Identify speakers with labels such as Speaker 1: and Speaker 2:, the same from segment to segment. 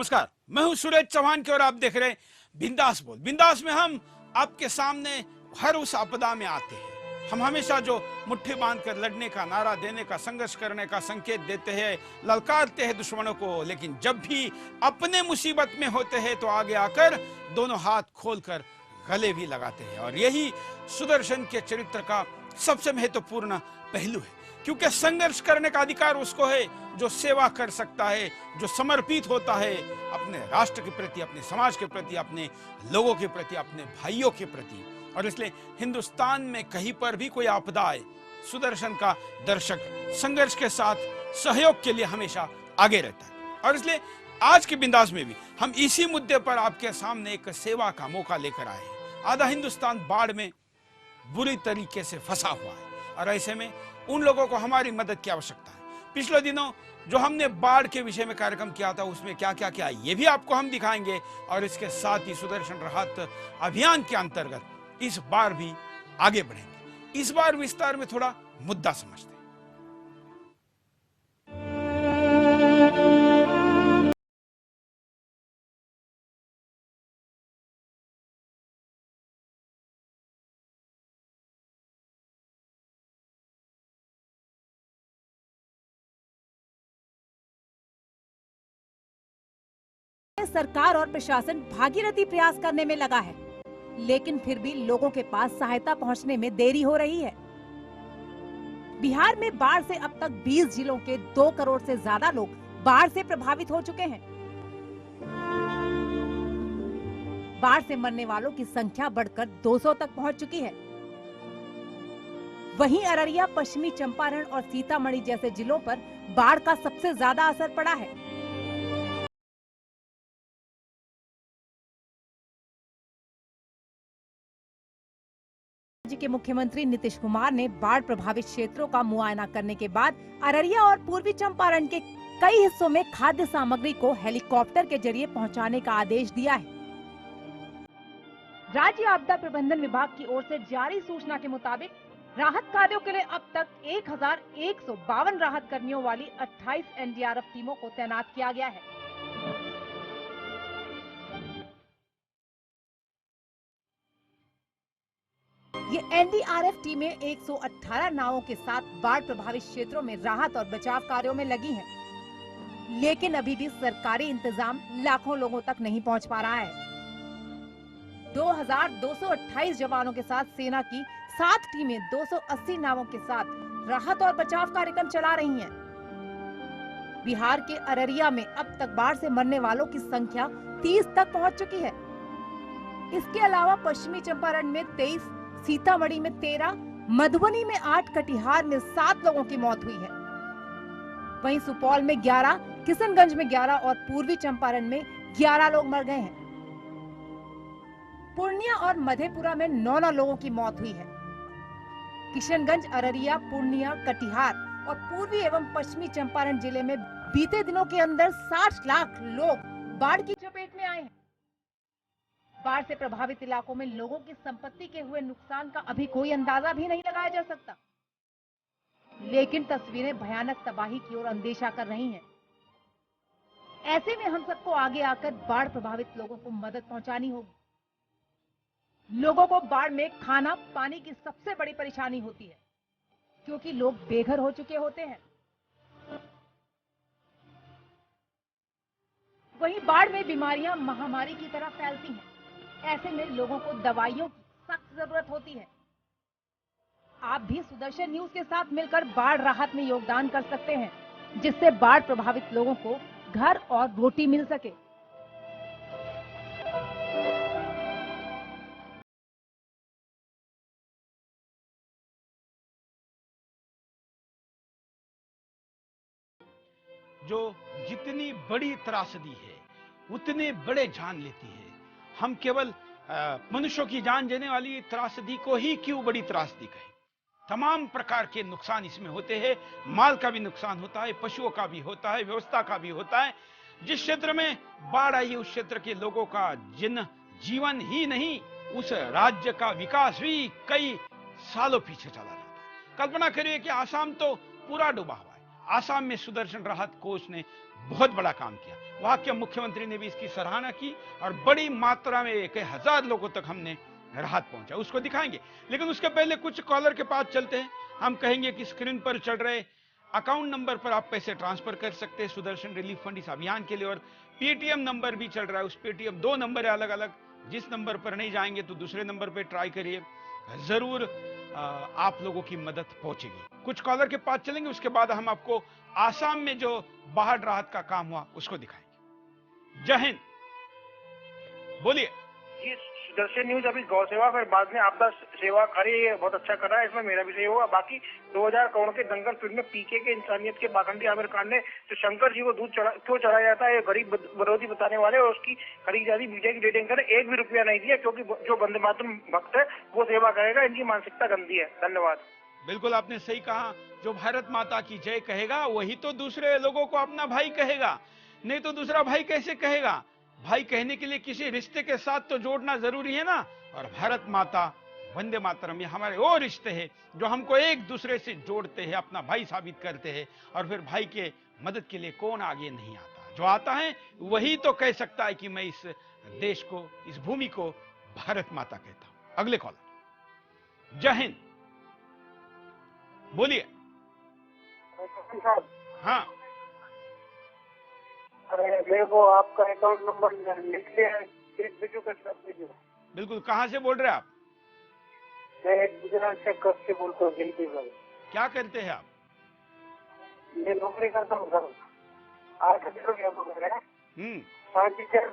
Speaker 1: नमस्कार, मैं हूं सुरेश चौहान की और आप देख रहे हैं बिंदास बोल। बिंदास में हम आपके सामने हर उस आपदा में आते हैं। हम हमेशा जो मुट्ठी बांधकर लड़ने का, नारा देने का, संघर्ष करने का संकेत देते हैं, ललकारते हैं दुश्मनों को, लेकिन जब भी अपने मुसीबत में होते हैं तो आगे आकर दोनों हाथ खोलकर गले भी लगाते हैं। और यही सुदर्शन के चरित्र का सबसे महत्वपूर्ण पहलू है, क्योंकि संघर्ष करने का अधिकार उसको है जो सेवा कर सकता है, जो समर्पित होता है अपने राष्ट्र के प्रति, अपने समाज के प्रति, अपने लोगों के प्रति, अपने भाइयों के प्रति। और इसलिए हिंदुस्तान में कहीं पर भी कोई आपदा आए, सुदर्शन का दर्शक संघर्ष के साथ सहयोग के लिए हमेशा आगे रहता है। और इसलिए आज के बिंदास में भी हम इसी मुद्दे पर आपके सामने एक सेवा का मौका लेकर आए हैं। आधा हिंदुस्तान बाढ़ में बुरी तरीके से फंसा हुआ है और ऐसे में उन लोगों को हमारी मदद की आवश्यकता है। पिछले दिनों जो हमने बाढ़ के विषय में कार्यक्रम किया था उसमें क्या क्या किया ये भी आपको हम दिखाएंगे। और इसके साथ ही सुदर्शन राहत अभियान के अंतर्गत इस बार भी आगे बढ़ेंगे। इस बार विस्तार में थोड़ा मुद्दा समझते हैं।
Speaker 2: सरकार और प्रशासन भागीरथी प्रयास करने में लगा है, लेकिन फिर भी लोगों के पास सहायता पहुंचने में देरी हो रही है। बिहार में बाढ़ से अब तक 20 जिलों के 2 करोड़ से ज्यादा लोग बाढ़ से प्रभावित हो चुके हैं। बाढ़ से मरने वालों की संख्या बढ़कर 200 तक पहुंच चुकी है। वहीं अररिया, पश्चिमी चंपारण और सीतामढ़ी जैसे जिलों पर बाढ़ का सबसे ज्यादा असर पड़ा है। राज्य के मुख्यमंत्री नीतीश कुमार ने बाढ़ प्रभावित क्षेत्रों का मुआयना करने के बाद अररिया और पूर्वी चंपारण के कई हिस्सों में खाद्य सामग्री को हेलीकॉप्टर के जरिए पहुंचाने का आदेश दिया है। राज्य आपदा प्रबंधन विभाग की ओर से जारी सूचना के मुताबिक राहत कार्यों के लिए अब तक 1152 राहत कर्मियों वाली 28 एनडीआरएफ टीमों को तैनात किया गया है। ये एनडीआरएफ टीमें 118 नावों के साथ बाढ़ प्रभावित क्षेत्रों में राहत और बचाव कार्यों में लगी हैं, लेकिन अभी भी सरकारी इंतजाम लाखों लोगों तक नहीं पहुंच पा रहा है। 2228 जवानों के साथ सेना की 7 टीमें 280 नावों के साथ राहत और बचाव कार्यक्रम चला रही हैं। बिहार के अररिया में अब तक बाढ़ से मरने वालों की संख्या 30 तक पहुंच चुकी है। इसके अलावा पश्चिमी चंपारण में 23, सीतामढ़ी में 13, मधुबनी में 8, कटिहार में 7 लोगों की मौत हुई है। वहीं सुपौल में 11, किशनगंज में 11 और पूर्वी चंपारण में 11 लोग मर गए हैं। पूर्णिया और मधेपुरा में 9 लोगों की मौत हुई है। किशनगंज, अररिया, पूर्णिया, कटिहार और पूर्वी एवं पश्चिमी चंपारण जिले में बीते दिनों के अंदर 60 लाख लोग बाढ़ की चपेट में आए हैं। बाढ़ से प्रभावित इलाकों में लोगों की संपत्ति के हुए नुकसान का अभी कोई अंदाजा भी नहीं लगाया जा सकता, लेकिन तस्वीरें भयानक तबाही की ओर अंदेशा कर रही हैं। ऐसे में हम सबको आगे आकर बाढ़ प्रभावित लोगों को मदद पहुंचानी होगी। लोगों को बाढ़ में खाना पानी की सबसे बड़ी परेशानी होती है, क्योंकि लोग बेघर हो चुके होते हैं। वहीं बाढ़ में बीमारियां महामारी की तरह फैलती हैं। ऐसे में लोगों को दवाइयों की सख्त जरूरत होती है। आप भी सुदर्शन न्यूज के साथ मिलकर बाढ़ राहत में योगदान कर सकते हैं, जिससे बाढ़ प्रभावित लोगों को घर और रोटी मिल सके।
Speaker 1: जो जितनी बड़ी त्रासदी है उतने बड़े जान लेती है। हम केवल मनुष्यों की जान देने वाली त्रासदी को ही क्यों बड़ी त्रासदी कहें। तमाम प्रकार के नुकसान इसमें होते हैं। माल का भी नुकसान होता है, पशुओं का भी होता है, व्यवस्था का भी होता है। जिस क्षेत्र में बाढ़ आई उस क्षेत्र के लोगों का जीवन ही नहीं, उस राज्य का विकास भी कई सालों पीछे चला जाता है। कल्पना करिए कि आसाम तो पूरा डूबा हुआ है, आसाम में सुदर्शन राहत कोष ने बहुत बड़ा काम किया। वहां के मुख्यमंत्री ने भी इसकी सराहना की और बड़ी मात्रा में कई हजार लोगों तक हमने राहत पहुंचा, उसको दिखाएंगे। लेकिन उसके पहले कुछ कॉलर के पास चलते हैं। हम कहेंगे कि स्क्रीन पर चल रहे अकाउंट नंबर पर आप पैसे ट्रांसफर कर सकते हैं सुदर्शन रिलीफ फंड इस अभियान के लिए, और पेटीएम नंबर भी चल रहा है। उस पेटीएम 2 नंबर है अलग अलग, जिस नंबर पर नहीं जाएंगे तो दूसरे नंबर पर ट्राई करिए, जरूर आप लोगों की मदद पहुंचेगी। कुछ कॉलर के पास चलेंगे, उसके बाद हम आपको आसाम में जो बाढ़ राहत का काम हुआ उसको दिखाएंगे। जय हिंद, बोलिए।
Speaker 3: जी, सुदर्शन न्यूज अभी गौ सेवा फिर बाद में आपदा सेवा कर रही है, बहुत अच्छा कर रहा है, इसमें मेरा भी सही होगा। बाकी 2000 करोड़ के दंगल फिल्म में पीके के इंसानियत के पाखंडी आमिर खान ने जो शंकर जी को दूध क्यों चढ़ाया जाता है, गरीब विरोधी बताने वाले और उसकी खरीद जाती मीडिया की रेटिंग करे, 1 भी रुपया नहीं दिया, क्योंकि जो वंदे मातरम भक्त है वो सेवा करेगा। इनकी मानसिकता गंदी है। धन्यवाद।
Speaker 1: बिल्कुल आपने सही कहा, जो भारत माता की जय कहेगा वही तो दूसरे लोगों को अपना भाई कहेगा, नहीं तो दूसरा भाई कैसे कहेगा। भाई कहने के लिए किसी रिश्ते के साथ तो जोड़ना जरूरी है ना। और भारत माता, वंदे मातरम, ये हमारे वो रिश्ते हैं जो हमको एक दूसरे से जोड़ते हैं, अपना भाई साबित करते हैं। और फिर भाई के मदद के लिए कौन आगे नहीं आता, जो आता है वही तो कह सकता है कि मैं इस देश को, इस भूमि को भारत माता कहता हूं। अगले कॉलर। जय हिंद, बोलिए। हाँ,
Speaker 3: मेरे को आपका अकाउंट नंबर लिख लिया,
Speaker 1: बिल्कुल। कहाँ से बोल रहे हैं आप?
Speaker 3: मैं गुजरात से कब से बोलता हूँ।
Speaker 1: क्या करते हैं आप?
Speaker 3: मैं नौकरी करता हूँ सर। 8,000 रुपया पकड़ है, 5,000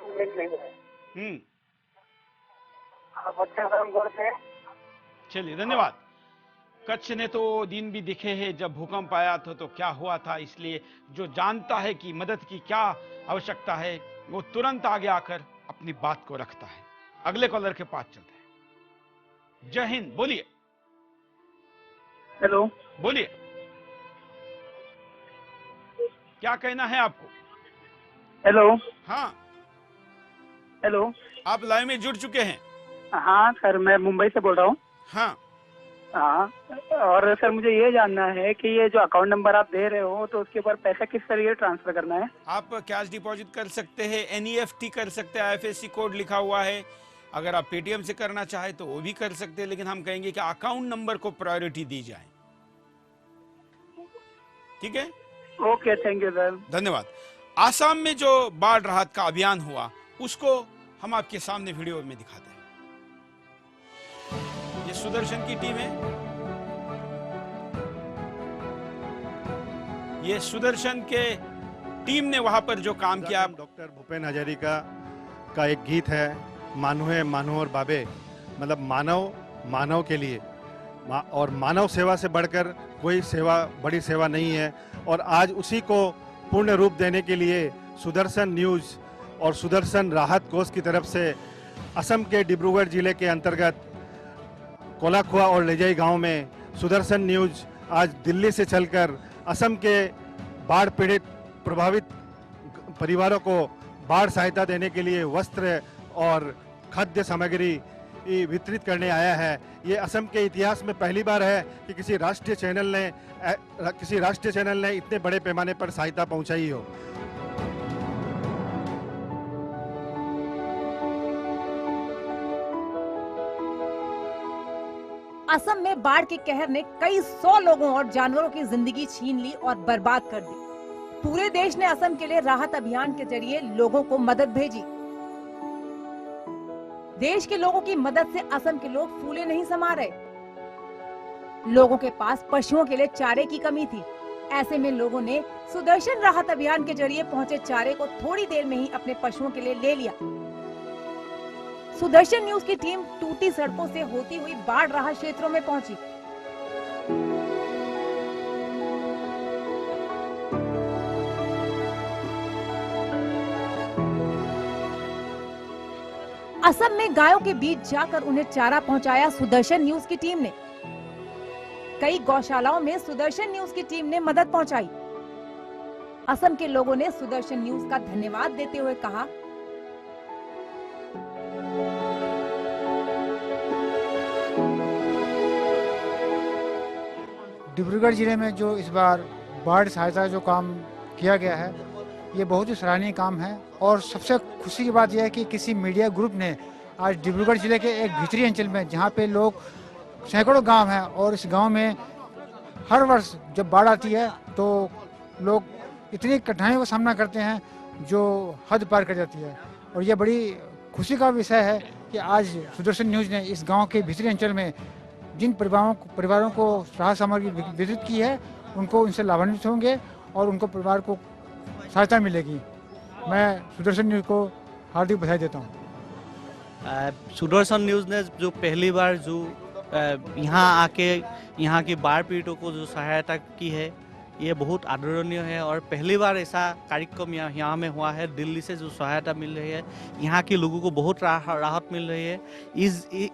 Speaker 3: आप अच्छा काम करते हैं।
Speaker 1: चलिए, धन्यवाद। कच्छ ने तो दिन भी दिखे हैं, जब भूकंप आया था तो क्या हुआ था, इसलिए जो जानता है कि मदद की क्या आवश्यकता है वो तुरंत आगे आकर अपनी बात को रखता है। अगले कॉलर के पास चलते हैं। जय हिंद, बोलिए।
Speaker 3: हेलो,
Speaker 1: बोलिए, क्या कहना है आपको?
Speaker 3: हेलो।
Speaker 1: हाँ,
Speaker 3: हेलो,
Speaker 1: आप लाइव में जुड़ चुके हैं।
Speaker 3: हाँ सर, मैं मुंबई से बोल रहा हूँ।
Speaker 1: हाँ,
Speaker 3: हाँ, और सर मुझे ये जानना है कि ये जो अकाउंट नंबर आप दे रहे हो तो उसके ऊपर पैसा किस तरीके ट्रांसफर करना है?
Speaker 1: आप कैश डिपॉजिट कर सकते हैं, एनईएफटी कर सकते हैं, आईएफएससी कोड लिखा हुआ है। अगर आप पेटीएम से करना चाहे तो वो भी कर सकते हैं, लेकिन हम कहेंगे कि अकाउंट नंबर को प्रायोरिटी दी जाए। ठीक है,
Speaker 3: ओके, थैंक यू सर।
Speaker 1: धन्यवाद। आसाम में जो बाढ़ राहत का अभियान हुआ उसको हम आपके सामने वीडियो में दिखाते हैं। ये सुदर्शन की टीम है, ये सुदर्शन के टीम ने वहां पर जो काम किया।
Speaker 4: डॉक्टर भूपेन हजारिका का एक गीत है, मानव है मानव और बाबे, मतलब मानव मानव के लिए, और मानव सेवा से बढ़कर कोई सेवा, बड़ी सेवा नहीं है। और आज उसी को पूर्ण रूप देने के लिए सुदर्शन न्यूज और सुदर्शन राहत कोष की तरफ से असम के डिब्रूगढ़ जिले के अंतर्गत कोलाखुआ और लेजाई गांव में सुदर्शन न्यूज आज दिल्ली से चलकर असम के बाढ़ पीड़ित प्रभावित परिवारों को बाढ़ सहायता देने के लिए वस्त्र और खाद्य सामग्री वितरित करने आया है। ये असम के इतिहास में पहली बार है कि किसी राष्ट्रीय चैनल ने इतने बड़े पैमाने पर सहायता पहुंचाई हो।
Speaker 2: असम में बाढ़ के कहर ने कई 100 लोगों और जानवरों की जिंदगी छीन ली और बर्बाद कर दी। पूरे देश ने असम के लिए राहत अभियान के जरिए लोगों को मदद भेजी। देश के लोगों की मदद से असम के लोग फूले नहीं समा रहे। लोगों के पास पशुओं के लिए चारे की कमी थी। ऐसे में लोगों ने सुदर्शन राहत अभियान के जरिए पहुंचे चारे को थोड़ी देर में ही अपने पशुओं के लिए ले लिया। सुदर्शन न्यूज की टीम टूटी सड़कों से होती हुई बाढ़ राहत क्षेत्रों में पहुंची। असम में गायों के बीच जाकर उन्हें चारा पहुंचाया सुदर्शन न्यूज की टीम ने। कई गौशालाओं में सुदर्शन न्यूज की टीम ने मदद पहुंचाई। असम के लोगों ने सुदर्शन न्यूज का धन्यवाद देते हुए कहा,
Speaker 5: डिब्रूगढ़ जिले में जो इस बार बाढ़ सहायता जो काम किया गया है ये बहुत ही सराहनीय काम है। और सबसे खुशी की बात यह है कि किसी मीडिया ग्रुप ने आज डिब्रूगढ़ जिले के एक भीतरी अंचल में, जहाँ पे लोग सैकड़ों गांव हैं और इस गांव में हर वर्ष जब बाढ़ आती है तो लोग इतनी कठिनाइयों का सामना करते हैं जो हद पार कर जाती है। और ये बड़ी खुशी का विषय है कि आज सुदर्शन न्यूज़ ने इस गांव के भीतरी अंचल में जिन परिवारों को राहत सामग्री वितरित की है उनको इनसे लाभान्वित होंगे और उनको परिवार को सहायता मिलेगी। मैं सुदर्शन न्यूज़ को हार्दिक बधाई देता हूँ।
Speaker 6: सुदर्शन न्यूज़ ने जो पहली बार जो यहाँ आके यहाँ की बाढ़ पीड़ितों को जो सहायता की है ये बहुत आदरणीय है। और पहली बार ऐसा कार्यक्रम यहाँ में हुआ है। दिल्ली से जो सहायता मिल रही है, यहाँ के लोगों को बहुत राहत मिल रही है।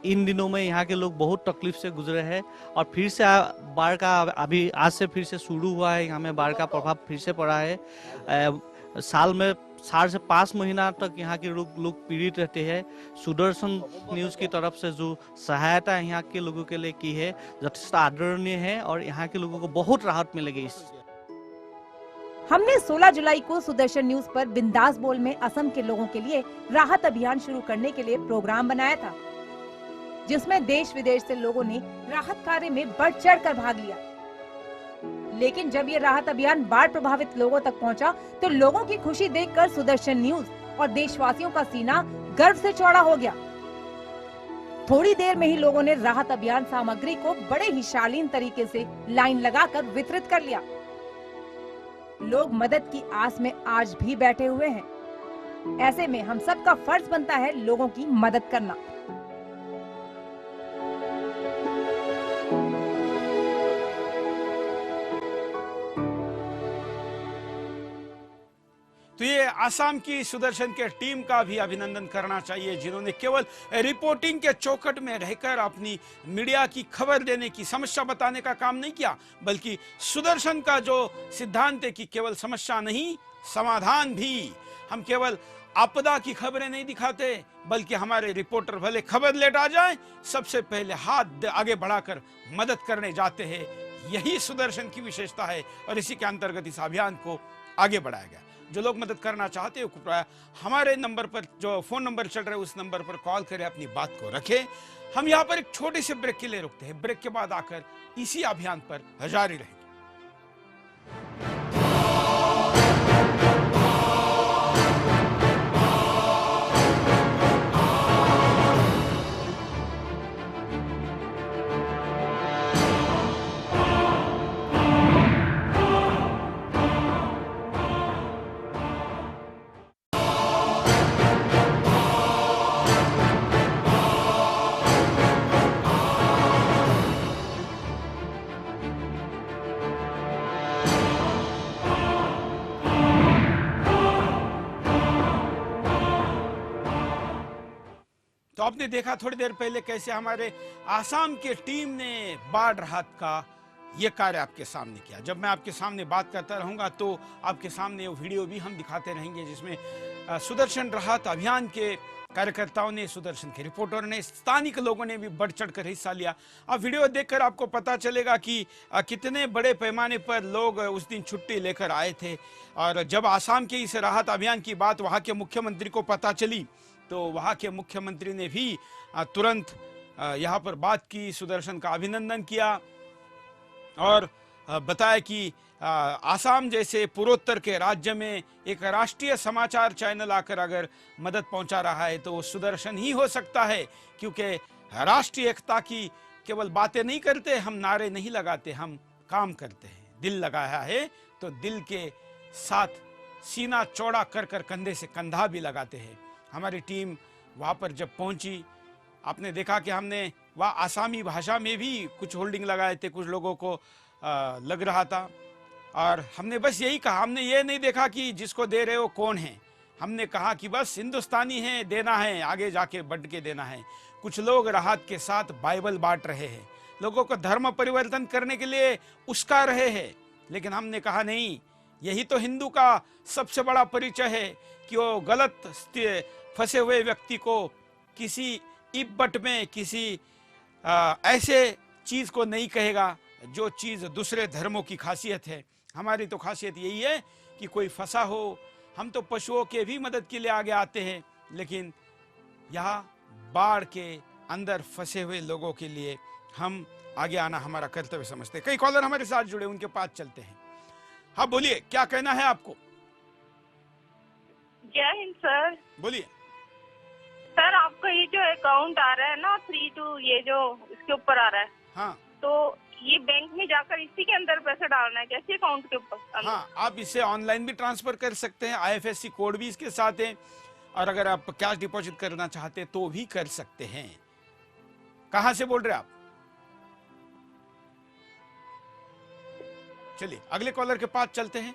Speaker 6: इन दिनों में यहाँ के लोग बहुत तकलीफ से गुजरे हैं और फिर से बाढ़ का अभी आज से फिर से शुरू हुआ है। यहाँ में बाढ़ का प्रभाव फिर से पड़ा है। साल में 4 से 5 महीना तक यहाँ के लोग पीड़ित रहते हैं। सुदर्शन न्यूज़ की तरफ से जो सहायता यहाँ के लोगों के लिए की है यथेष्ट आदरणीय है और यहाँ के लोगों को बहुत राहत मिलेगी। इस
Speaker 2: हमने 16 जुलाई को सुदर्शन न्यूज पर बिंदास बोल में असम के लोगों के लिए राहत अभियान शुरू करने के लिए प्रोग्राम बनाया था, जिसमें देश विदेश से लोगों ने राहत कार्य में बढ़ चढ़ कर भाग लिया। लेकिन जब ये राहत अभियान बाढ़ प्रभावित लोगों तक पहुंचा, तो लोगों की खुशी देखकर सुदर्शन न्यूज और देशवासियों का सीना गर्व से चौड़ा हो गया। थोड़ी देर में ही लोगों ने राहत अभियान सामग्री को बड़े ही शालीन तरीके से लाइन लगाकर वितरित कर लिया। लोग मदद की आस में आज भी बैठे हुए हैं। ऐसे में हम सबका फर्ज बनता है लोगों की मदद करना।
Speaker 1: तो ये आसाम की सुदर्शन के टीम का भी अभिनंदन करना चाहिए, जिन्होंने केवल रिपोर्टिंग के चौखट में रहकर अपनी मीडिया की खबर देने की, समस्या बताने का काम नहीं किया, बल्कि सुदर्शन का जो सिद्धांत है कि केवल समस्या नहीं समाधान भी। हम केवल आपदा की खबरें नहीं दिखाते, बल्कि हमारे रिपोर्टर भले खबर लेट आ जाए, सबसे पहले हाथ आगे बढ़ाकर मदद करने जाते हैं। यही सुदर्शन की विशेषता है और इसी के अंतर्गत इस अभियान को आगे बढ़ाया गया। जो लोग मदद करना चाहते हो कृपया हमारे नंबर पर, जो फोन नंबर चल रहा है उस नंबर पर कॉल करें, अपनी बात को रखें। हम यहाँ पर एक छोटे से ब्रेक के लिए रुकते हैं। ब्रेक के बाद आकर इसी अभियान पर जारी रहेंगे। तो आपने देखा थोड़ी देर पहले कैसे हमारे आसाम के टीम ने बाढ़ राहत का ये कार्य आपके सामने किया। जब मैं आपके सामने बात करता रहूंगा तो आपके सामने वो वीडियो भी हम दिखाते रहेंगे, जिसमें सुदर्शन राहत अभियान के कार्यकर्ताओं ने, सुदर्शन के रिपोर्टर ने, स्थानिक लोगों ने भी बढ़ चढ़ कर हिस्सा लिया। अब वीडियो देखकर आपको पता चलेगा कि कितने बड़े पैमाने पर लोग उस दिन छुट्टी लेकर आए थे। और जब आसाम के इस राहत अभियान की बात वहाँ के मुख्यमंत्री को पता चली, तो वहाँ के मुख्यमंत्री ने भी तुरंत यहाँ पर बात की, सुदर्शन का अभिनंदन किया और बताया कि आसाम जैसे पूर्वोत्तर के राज्य में एक राष्ट्रीय समाचार चैनल आकर अगर मदद पहुंचा रहा है तो वो सुदर्शन ही हो सकता है, क्योंकि राष्ट्रीय एकता की केवल बातें नहीं करते, हम नारे नहीं लगाते, हम काम करते हैं। दिल लगाया है तो दिल के साथ सीना चौड़ा कर कर कंधे से कंधा भी लगाते हैं। हमारी टीम वहाँ पर जब पहुंची, आपने देखा कि हमने वहाँ आसामी भाषा में भी कुछ होल्डिंग लगाए थे, कुछ लोगों को लग रहा था। और हमने बस यही कहा, हमने ये नहीं देखा कि जिसको दे रहे हो कौन है, हमने कहा कि बस हिंदुस्तानी है, देना है, आगे जाके बढ़ के देना है। कुछ लोग राहत के साथ बाइबल बांट रहे हैं, लोगों को धर्म परिवर्तन करने के लिए उस्का रहे हैं, लेकिन हमने कहा नहीं, यही तो हिंदू का सबसे बड़ा परिचय है कि वो गलत फंसे हुए व्यक्ति को किसी इब्बट में, किसी ऐसे चीज को नहीं कहेगा जो चीज दूसरे धर्मों की खासियत है। हमारी तो खासियत यही है कि कोई फंसा हो, हम तो पशुओं के भी मदद के लिए आगे आते हैं, लेकिन यहाँ बाढ़ के अंदर फंसे हुए लोगों के लिए हम आगे आना हमारा कर्तव्य समझते हैं। कई कॉलर हमारे साथ जुड़े, उनके पास चलते हैं। हाँ बोलिए, क्या कहना है आपको?
Speaker 7: जय हिंद सर।
Speaker 1: बोलिए।
Speaker 7: सर आपका ये जो अकाउंट आ रहा है ना 32, ये जो इसके ऊपर आ रहा है,
Speaker 1: हाँ
Speaker 7: तो ये बैंक में जाकर इसी के अंदर पैसा डालना है, कैसे अकाउंट के ऊपर?
Speaker 1: हाँ, आप इसे ऑनलाइन भी ट्रांसफर कर सकते हैं, IFSC कोड भी इसके साथ है, और अगर आप कैश डिपॉजिट करना चाहते हैं तो भी कर सकते हैं। कहां से बोल रहे हैं आप? चलिए अगले कॉलर के पास चलते हैं।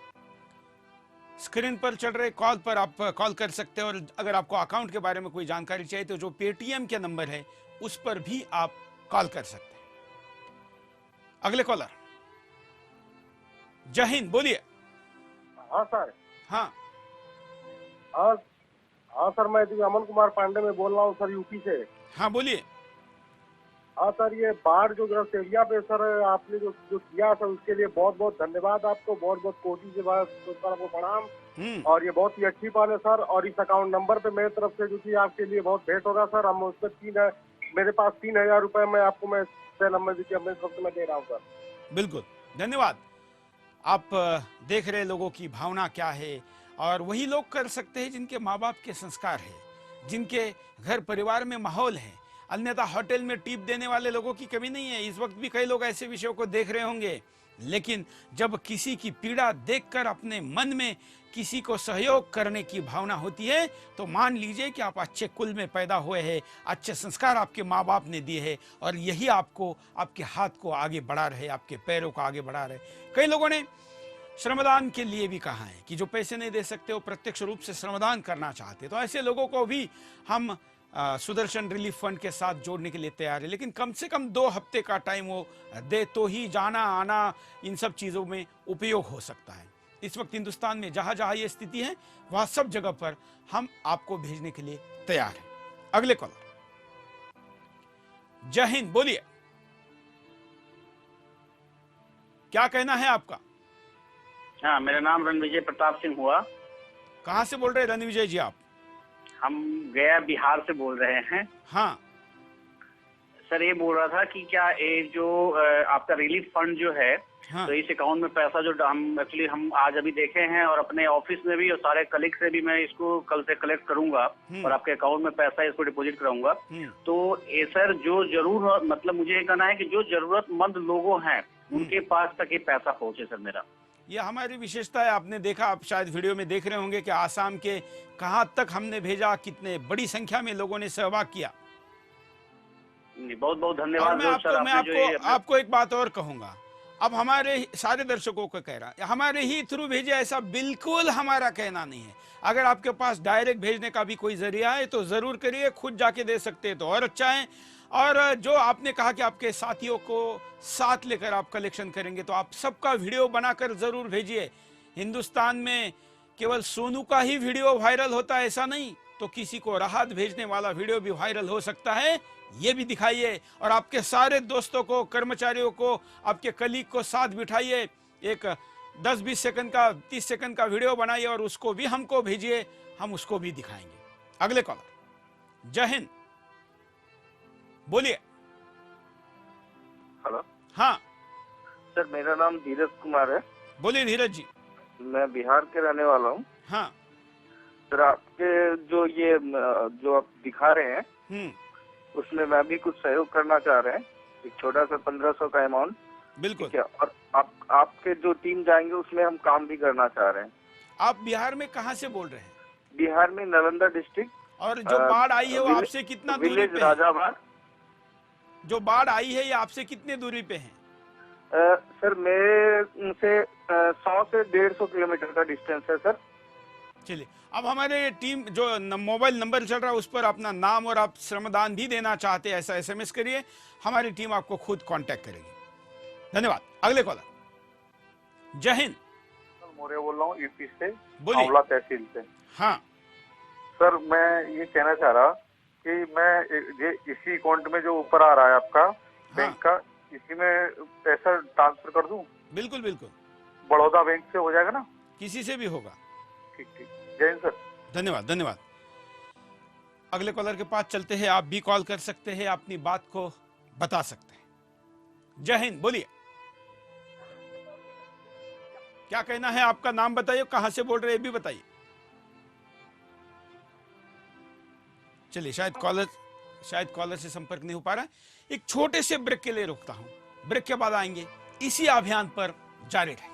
Speaker 1: स्क्रीन पर चल रहे कॉल पर आप कॉल कर सकते हैं, और अगर आपको अकाउंट के बारे में कोई जानकारी चाहिए तो जो पेटीएम के नंबर है उस पर भी आप कॉल कर सकते हैं। अगले कॉलर, जय हिंद, बोलिए।
Speaker 3: हाँ सर।
Speaker 1: हाँ
Speaker 3: हाँ हाँ सर, मैं अमन कुमार पांडे में बोल रहा हूँ सर, यूपी से।
Speaker 1: हाँ बोलिए।
Speaker 3: हाँ सर, ये बाढ़ जो ग्रस्त एरिया पे सर आपने जो किया सर, उसके लिए बहुत बहुत धन्यवाद आपको, बहुत बहुत कोटि के बाद सर आपको प्रणाम। और ये बहुत ही अच्छी बात है सर। और इस अकाउंट नंबर पे मेरी तरफ से जो कि आपके लिए बहुत भेंट होगा सर, हम उस पर मेरे पास 3000 रुपए में आपको मैं नंबर दीजिए, अपने तरफ से मैं दे रहा हूँ सर।
Speaker 1: बिल्कुल, धन्यवाद। आप देख रहे लोगों की भावना क्या है, और वही लोग कर सकते हैं जिनके माँ बाप के संस्कार है, जिनके घर परिवार में माहौल है। अन्यथा होटल में टिप देने वाले लोगों की कमी नहीं है। इस वक्त भी कई लोग ऐसे विषयों को देख रहे होंगे, लेकिन जब किसी की पीड़ा देखकर अपने मन में किसी को सहयोग करने की भावना होती है तो मान लीजिए कि आप अच्छे कुल में पैदा हुए हैं, अच्छे संस्कार आपके माँ बाप ने दिए हैं, और यही आपको आपके हाथ को आगे बढ़ा रहे, आपके पैरों को आगे बढ़ा रहे। कई लोगों ने श्रमदान के लिए भी कहा है कि जो पैसे नहीं दे सकते वो प्रत्यक्ष रूप से श्रमदान करना चाहते, तो ऐसे लोगों को भी हम सुदर्शन रिलीफ फंड के साथ जोड़ने के लिए तैयार है। लेकिन कम से कम 2 हफ्ते का टाइम वो दे तो ही जाना आना इन सब चीज़ों में उपयोग हो सकता है। इस वक्त हिंदुस्तान में जहां जहां ये स्थिति है वहां सब जगह पर हम आपको भेजने के लिए तैयार हैं। अगले कॉलर, जय हिंद, बोलिए। क्या कहना है आपका?
Speaker 8: हाँ, मेरा नाम रणविजय प्रताप सिंह हुआ।
Speaker 1: कहां से बोल रहे हैं रणविजय जी आप?
Speaker 8: हम गया बिहार से बोल रहे हैं।
Speaker 1: हाँ
Speaker 8: सर, ये बोल रहा था कि क्या ये जो आपका रिलीफ फंड जो है,
Speaker 1: हाँ।
Speaker 8: तो इस अकाउंट में पैसा जो हम आज अभी देखे हैं, और अपने ऑफिस में भी और सारे कलीग से भी मैं इसको कल से कलेक्ट करूंगा और आपके अकाउंट में पैसा इसको डिपॉजिट कराऊंगा। तो ये सर जो जरूर मतलब मुझे ये कहना है कि जो जरूरतमंद लोगों हैं उनके पास तक ये पैसा पहुंचे सर मेरा।
Speaker 1: ये हमारी विशेषता है। आपने देखा, आप शायद वीडियो में देख रहे होंगे कि आसाम के कहां तक हमने भेजा, कितने बड़ी संख्या में लोगों ने सहभाग किया।
Speaker 8: बहुत बहुत धन्यवाद।
Speaker 1: आपको एक बात और कहूंगा, अब हमारे सारे दर्शकों को कह रहा, हमारे ही थ्रू भेजे ऐसा बिल्कुल हमारा कहना नहीं है। अगर आपके पास डायरेक्ट भेजने का भी कोई जरिया है तो जरूर करिए, खुद जाके दे सकते हैं तो और अच्छा है। और जो आपने कहा कि आपके साथियों को साथ लेकर आप कलेक्शन करेंगे, तो आप सबका वीडियो बनाकर जरूर भेजिए। हिंदुस्तान में केवल सोनू का ही वीडियो वायरल होता है ऐसा नहीं, तो किसी को राहत भेजने वाला वीडियो भी वायरल हो सकता है, ये भी दिखाइए। और आपके सारे दोस्तों को, कर्मचारियों को, आपके कलीग को साथ बिठाइए, एक 10-20 सेकंड का, 30 सेकंड का वीडियो बनाइए और उसको भी हमको भेजिए, हम उसको भी दिखाएंगे। अगले कॉलर, जय हिंद, बोलिए।
Speaker 9: हेलो।
Speaker 1: हाँ
Speaker 9: सर, मेरा नाम धीरज कुमार है।
Speaker 1: बोलिए धीरज जी।
Speaker 9: मैं बिहार के रहने वाला हूँ।
Speaker 1: हाँ
Speaker 9: सर, आपके जो ये जो आप दिखा रहे हैं उसमें मैं भी कुछ सहयोग करना चाह रहे हैं, एक छोटा सा 1500 का अमाउंट।
Speaker 1: बिल्कुल।
Speaker 9: क्या और आपके जो टीम जाएंगे उसमें हम काम भी करना चाह रहे हैं।
Speaker 1: आप बिहार में कहाँ से बोल रहे हैं?
Speaker 9: बिहार में नालंदा डिस्ट्रिक्ट।
Speaker 1: और जो बाढ़ आई है वो आपसे कितना दूरी
Speaker 9: विलेज
Speaker 1: पे है?
Speaker 9: राजाबाद।
Speaker 1: जो बाढ़ आई है ये आपसे कितने दूरी पे है?
Speaker 9: सर, मेरे से 100 से 150 किलोमीटर का डिस्टेंस है सर।
Speaker 1: चलिए, अब हमारे टीम जो मोबाइल नंबर चल रहा है उस पर अपना नाम और आप श्रमदान भी देना चाहते हैं ऐसा SMS करिए, हमारी टीम आपको खुद कांटेक्ट करेगी। धन्यवाद। अगले कॉलर, जय हिंद,
Speaker 9: मोरे बोल रहा हूँ यूपी से,
Speaker 1: बोलिए।
Speaker 9: आंवला तहसील से।
Speaker 1: हाँ
Speaker 9: सर, मैं ये कहना चाह रहा कि मैं इसी अकाउंट में जो ऊपर आ रहा है आपका बैंक का, इसी में पैसा ट्रांसफर कर दूं?
Speaker 1: बिल्कुल बिल्कुल।
Speaker 9: बड़ौदा बैंक से हो जाएगा ना?
Speaker 1: किसी से भी होगा।
Speaker 9: ठीक ठीक, जय हिंद सर।
Speaker 1: धन्यवाद धन्यवाद। अगले कॉलर के पास चलते हैं। आप भी कॉल कर सकते हैं, अपनी बात को बता सकते हैं। जय हिंद, बोलिए, क्या कहना है आपका? नाम बताइए, कहां से बोल रहे हैं भी बताइए। चलिए, शायद कॉलर से संपर्क नहीं हो पा रहा है। एक छोटे से ब्रेक के लिए रुकता हूं, ब्रेक के बाद आएंगे, इसी अभियान पर जारी रहें।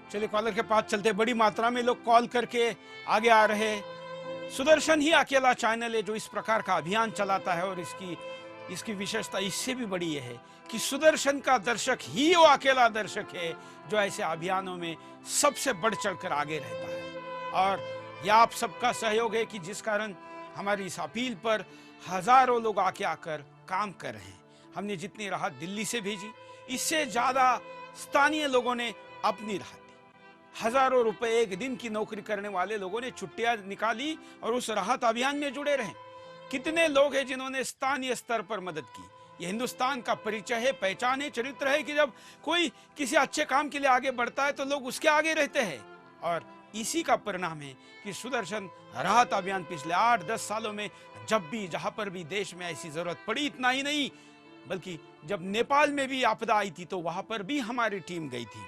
Speaker 1: चलिए, कॉलर के पास चलते। बड़ी मात्रा में लोग कॉल करके आगे आ रहे। सुदर्शन ही अकेला चैनल है जो इस प्रकार का अभियान चलाता है, और इसकी विशेषता इससे भी बड़ी यह है कि सुदर्शन का दर्शक ही वो अकेला दर्शक है जो ऐसे अभियानों में सबसे बढ़ चढ़कर आगे रहता है। और यह आप सबका सहयोग है कि जिस कारण हमारी इस अपील पर हजारों लोग आकर काम कर रहे हैं। हमने जितनी राहत दिल्ली से भेजी, इससे ज्यादा स्थानीय लोगों ने अपनी राहत दी। हजारों रुपए एक दिन की नौकरी करने वाले लोगों ने छुट्टियां निकाली और उस राहत अभियान में जुड़े रहे। कितने लोग हैं जिन्होंने स्थानीय स्तर पर मदद की। यह हिंदुस्तान का परिचय है, पहचान है, चरित्र है कि जब कोई किसी अच्छे काम के लिए आगे बढ़ता है तो लोग उसके आगे रहते हैं। और इसी का परिणाम है कि सुदर्शन राहत अभियान पिछले 8-10 सालों में जब भी जहां पर भी देश में ऐसी जरूरत पड़ी, इतना ही नहीं बल्कि जब नेपाल में भी आपदा आई थी तो वहां पर भी हमारी टीम गई थी।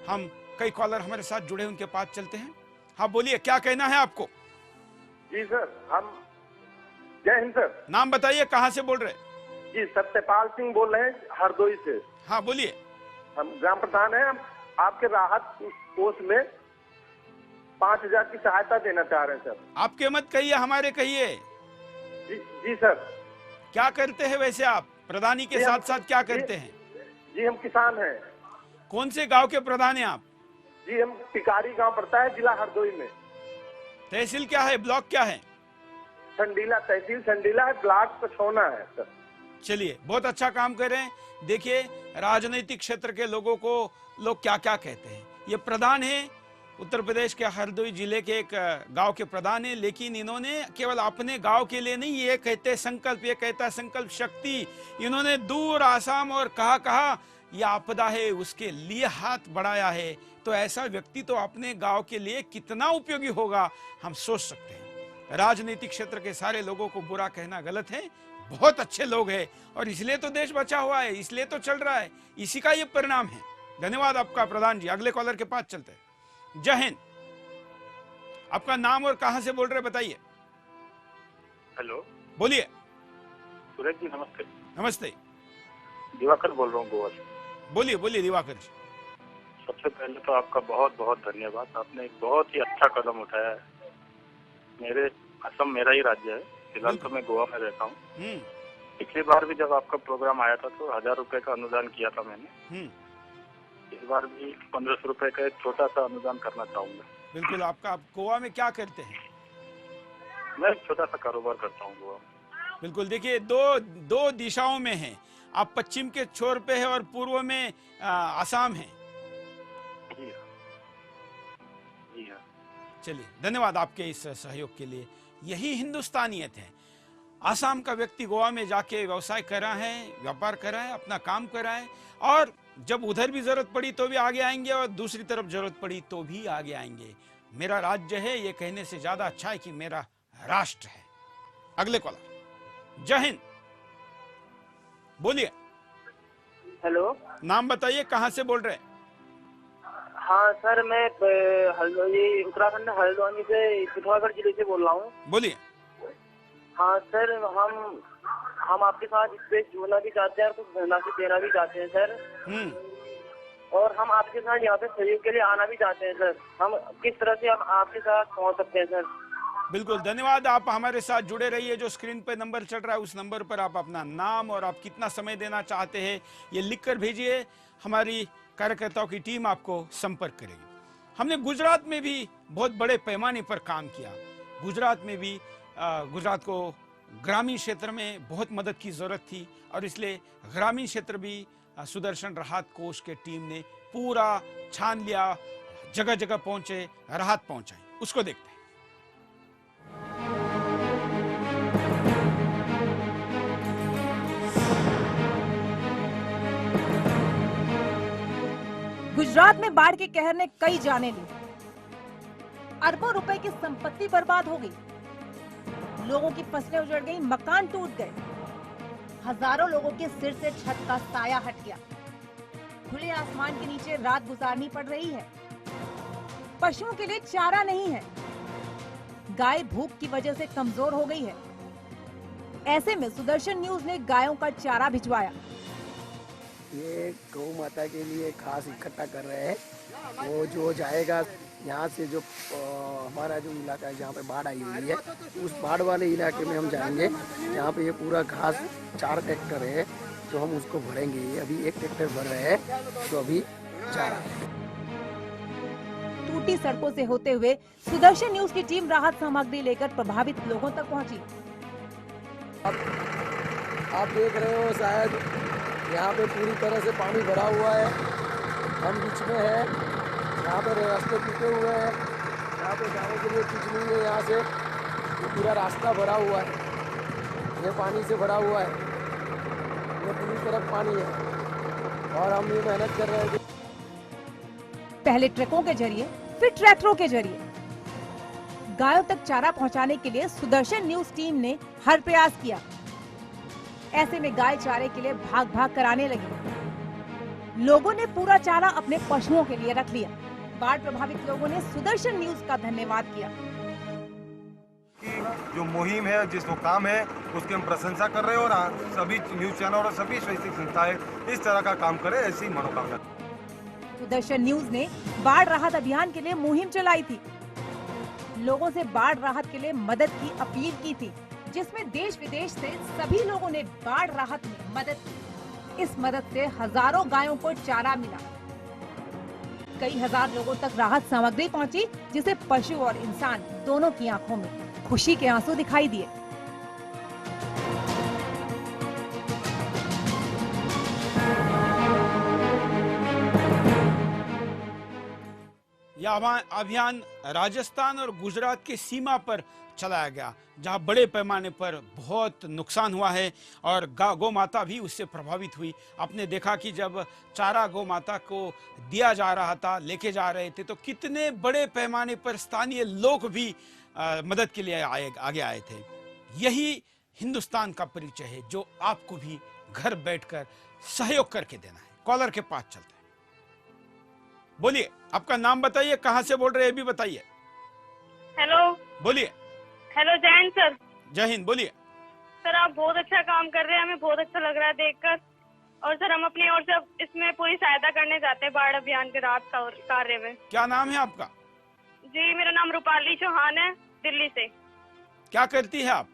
Speaker 1: हम कई कॉलर हमारे साथ जुड़े, उनके पास चलते हैं। हाँ, बोलिए, क्या कहना है आपको?
Speaker 10: जी सर, हम जय हिंद सर।
Speaker 1: नाम बताइए, कहाँ से बोल रहे?
Speaker 10: जी, सत्यपाल सिंह बोल रहे हैं हरदोई से।
Speaker 1: हाँ, बोलिए।
Speaker 10: हम ग्राम प्रधान हैं। हम आपके राहत कोष में 5,000 की सहायता देना चाह रहे हैं सर।
Speaker 1: आपके मत कहिए, हमारे कहिए।
Speaker 10: जी सर।
Speaker 1: क्या करते हैं वैसे आप? प्रधानी के साथ साथ क्या करते हैं?
Speaker 10: जी, हम किसान हैं।
Speaker 1: कौन से गांव के प्रधान हैं आप?
Speaker 10: जी, हम टिकारी गांव पड़ता है, जिला हरदोई में।
Speaker 1: तहसील क्या है, ब्लॉक क्या है?
Speaker 10: संडीला, तहसील संडीला है, ब्लॉक कछौना है सर।
Speaker 1: चलिए, बहुत अच्छा काम कर रहे हैं। देखिए, राजनीतिक क्षेत्र के लोगों को लोग क्या क्या कहते हैं। ये प्रधान है, उत्तर प्रदेश के हरदोई जिले के एक गांव के प्रधान है, लेकिन इन्होंने केवल अपने गांव के लिए नहीं, ये कहते संकल्प, ये कहता संकल्प शक्ति। इन्होंने दूर आसाम और कहा यह आपदा है उसके लिए हाथ बढ़ाया है। तो ऐसा व्यक्ति तो अपने गांव के लिए कितना उपयोगी होगा, हम सोच सकते हैं। राजनीतिक क्षेत्र के सारे लोगों को बुरा कहना गलत है। बहुत अच्छे लोग हैं और इसलिए तो देश बचा हुआ है, इसलिए तो चल रहा है, इसी का ये परिणाम है। धन्यवाद आपका प्रधान जी। अगले कॉलर के पास चलते हैं। जय हिंद, आपका नाम और कहां से बोल रहे बताइए।
Speaker 11: हेलो,
Speaker 1: बोलिए।
Speaker 11: सूरज जी नमस्ते।
Speaker 1: नमस्ते,
Speaker 11: दिवाकर बोल रहा हूँ गोवा से।
Speaker 1: बोलिए बोलिए दिवाकर जी।
Speaker 11: सबसे पहले तो आपका बहुत बहुत धन्यवाद। आपने एक बहुत ही अच्छा कदम उठाया है। असम मेरा ही राज्य है, फिलहाल तो मैं गोवा में रहता हूँ। पिछली बार भी जब आपका प्रोग्राम आया था तो 1,000 रुपए का अनुदान किया था मैंने। इस बार भी 1,500 रुपए का एक छोटा सा अनुदान करना चाहूंगा।
Speaker 1: बिल्कुल। आप गोवा में क्या करते हैं?
Speaker 11: मैं एक छोटा सा कारोबार करता हूँ गोवा।
Speaker 1: बिल्कुल। देखिए, दो दिशाओं में है। आप पश्चिम के छोर पे है और पूर्व में आसाम है।
Speaker 11: जी हाँ।
Speaker 1: चलिए, धन्यवाद आपके इस सहयोग के लिए। यही हिंदुस्तानियत है। आसाम का व्यक्ति गोवा में जाके व्यवसाय करा है, व्यापार करा है, अपना काम करा है, और जब उधर भी जरूरत पड़ी तो भी आगे आएंगे और दूसरी तरफ जरूरत पड़ी तो भी आगे आएंगे। मेरा राज्य है ये कहने से ज्यादा अच्छा है कि मेरा राष्ट्र है। अगले कॉलर। जय हिंद, बोलिए।
Speaker 12: हेलो,
Speaker 1: नाम बताइए, कहाँ से बोल रहे हैं?
Speaker 12: हाँ सर, मैं हल्द्वानी, उत्तराखंड हल्द्वानी से, पिथौरागढ़ जिले से बोल रहा हूँ।
Speaker 1: बोलिए।
Speaker 12: हाँ सर, हम आपके साथ इससे जुड़ना भी चाहते हैं और कुछ धनराशि देना भी चाहते हैं सर। और हम आपके साथ यहाँ पे सहयोग के लिए आना भी चाहते हैं सर। हम किस तरह से हम आपके साथ पहुँच सकते हैं सर?
Speaker 1: बिल्कुल धन्यवाद। आप हमारे साथ जुड़े रहिए। जो स्क्रीन पे नंबर चल रहा है उस नंबर पर आप अपना नाम और आप कितना समय देना चाहते हैं ये लिखकर भेजिए। हमारी कार्यकर्ताओं की टीम आपको संपर्क करेगी। हमने गुजरात में भी बहुत बड़े पैमाने पर काम किया। गुजरात में भी गुजरात को ग्रामीण क्षेत्र में बहुत मदद की ज़रूरत थी और इसलिए ग्रामीण क्षेत्र भी सुदर्शन राहत कोष के टीम ने पूरा छान लिया, जगह जगह पहुंचे, राहत पहुंचाई। उसको देखते हैं।
Speaker 2: गुजरात में बाढ़ के कहर ने कई जाने ली। अरबों रुपए की संपत्ति बर्बाद हो गई, लोगों की फसलें उजड़ गई, मकान टूट गए, हजारों लोगों के सिर से छत का साया हट गया, खुले आसमान के नीचे रात गुजारनी पड़ रही है। पशुओं के लिए चारा नहीं है, गाय भूख की वजह से कमजोर हो गई है। ऐसे में सुदर्शन न्यूज ने गायों का चारा भिजवाया।
Speaker 13: ये गौ माता के लिए खास इकट्ठा कर रहे हैं। वो जो जाएगा यहाँ से, जो हमारा जो इलाका है जहाँ पे बाढ़ आई हुई है, उस बाढ़ वाले इलाके में हम जाएंगे जहाँ पे ये पूरा घास 4 ट्रैक्टर है तो हम उसको भरेंगे। अभी 1 ट्रैक्टर भर रहे हैं तो अभी जा रहा है।
Speaker 2: टूटी सड़कों से होते हुए सुदर्शन न्यूज की टीम राहत सामग्री लेकर प्रभावित लोगों तक पहुंची।
Speaker 13: आप देख रहे हो शायद यहाँ पे पूरी तरह से पानी भरा हुआ है। हम बीच में है, यहाँ पे रास्ते टूटे हुए हैं, यहाँ पे जाने के लिए कुछ नहीं है। यहाँ से ये पूरा रास्ता भरा हुआ है, ये पानी से भरा हुआ है, ये पूरी तरफ पानी है और हम ये मेहनत कर रहे हैं।
Speaker 2: पहले ट्रकों के जरिए, फिर ट्रैक्टरों के जरिए गायों तक चारा पहुंचाने के लिए सुदर्शन न्यूज टीम ने हर प्रयास किया। ऐसे में गाय चारे के लिए भाग भाग कराने लगी। लोगों ने पूरा चारा अपने पशुओं के लिए रख लिया। बाढ़ प्रभावित लोगों ने सुदर्शन न्यूज का धन्यवाद किया।
Speaker 14: जो मुहिम है, जिस वो काम है, उसकी हम प्रशंसा कर रहे हैं और सभी न्यूज चैनल और सभी स्वैच्छिक संस्थाएं इस तरह का काम करें, ऐसी मनोकामना।
Speaker 2: सुदर्शन न्यूज ने बाढ़ राहत अभियान के लिए मुहिम चलाई थी। लोगों से बाढ़ राहत के लिए मदद की अपील की थी, जिसमें देश विदेश से सभी लोगों ने बाढ़ राहत में मदद की। इस मदद से हजारों गायों को चारा मिला। कई हजार लोगों तक राहत सामग्री पहुंची, जिसे पशु और इंसान दोनों की आंखों में खुशी के आंसू दिखाई दिए।
Speaker 1: यह अभियान राजस्थान और गुजरात के सीमा पर चलाया गया, जहां बड़े पैमाने पर बहुत नुकसान हुआ है और गौ माता भी उससे प्रभावित हुई। आपने देखा कि जब चारा गौ माता को दिया जा रहा था, लेके जा रहे थे, तो कितने बड़े पैमाने पर स्थानीय लोग भी मदद के लिए आगे आए थे। यही हिंदुस्तान का परिचय है, जो आपको भी घर बैठकर सहयोग करके देना है। कॉलर के पास चलते हैं। बोलिए, आपका नाम बताइए, कहां से बोल रहे हैं, ये भी बताइए।
Speaker 7: हेलो,
Speaker 1: बोलिए।
Speaker 7: हेलो, जय हिंद सर।
Speaker 1: जय हिंद, बोलिए।
Speaker 7: सर, आप बहुत अच्छा काम कर रहे हैं, हमें बहुत अच्छा लग रहा है देखकर। और सर, हम अपनी ओर से इसमें पूरी सहायता करने जाते हैं बाढ़ अभियान के राहत कार्य में।
Speaker 1: क्या नाम है आपका?
Speaker 7: जी, मेरा नाम रूपाली चौहान है, दिल्ली से।
Speaker 1: क्या करती है आप?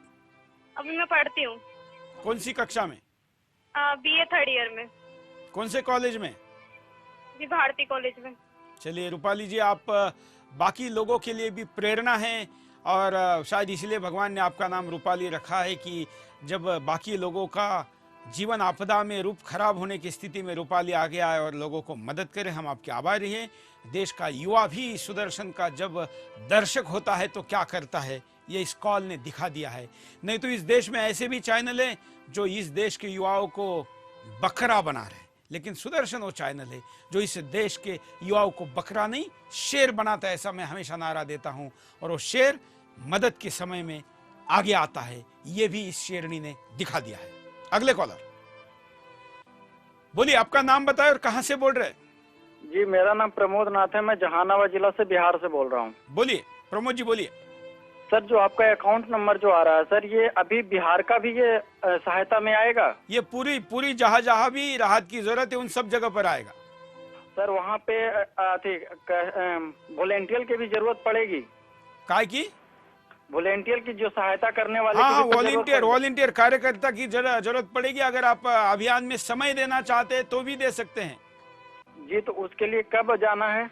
Speaker 7: अभी मैं पढ़ती हूँ।
Speaker 1: कौन सी कक्षा में?
Speaker 7: BA 3rd ईयर में।
Speaker 1: कौन से कॉलेज में?
Speaker 7: जी, भारती कॉलेज में।
Speaker 1: चलिए रूपाली जी, आप बाकी लोगों के लिए भी प्रेरणा हैं और शायद इसलिए भगवान ने आपका नाम रूपाली रखा है कि जब बाकी लोगों का जीवन आपदा में, रूप खराब होने की स्थिति में रूपाली आगे आए और लोगों को मदद करे। हम आपके आभारी हैं। देश का युवा भी सुदर्शन का जब दर्शक होता है तो क्या करता है, ये इस कॉल ने दिखा दिया है। नहीं तो इस देश में ऐसे भी चैनल हैं जो इस देश के युवाओं को बकरा बना रहे हैं, लेकिन सुदर्शन वो चैनल है जो इस देश के युवाओं को बकरा नहीं, शेर बनाता है। ऐसा मैं हमेशा नारा देता हूं और वो शेर मदद के समय में आगे आता है। ये भी इस शेरनी ने दिखा दिया है। अगले कॉलर, बोलिए, आपका नाम बताएं और कहां से बोल रहे हैं?
Speaker 15: जी, मेरा नाम प्रमोद नाथ है, मैं जहानाबाद जिला से, बिहार से बोल रहा हूँ।
Speaker 1: बोलिए प्रमोद जी, बोलिए।
Speaker 15: सर, जो आपका अकाउंट नंबर जो आ रहा है सर, ये अभी बिहार का भी ये सहायता में आएगा?
Speaker 1: ये पूरी जहां भी राहत की जरूरत है उन सब जगह पर आएगा।
Speaker 15: सर, वहाँ पे वॉलेंटियर की भी जरूरत पड़ेगी?
Speaker 1: काय की?
Speaker 15: वॉलेंटियर की जो सहायता करने वाले
Speaker 1: हाँ
Speaker 15: की
Speaker 1: हाँ,
Speaker 15: भी तो जरूरत
Speaker 1: वॉलेंटियर
Speaker 15: पड़ेगी।
Speaker 1: वॉलेंटियर कार्यकर्ता की जरूरत पड़ेगी। अगर आप अभियान में समय देना चाहते हैं तो भी दे सकते हैं
Speaker 15: जी। तो उसके लिए कब जाना है?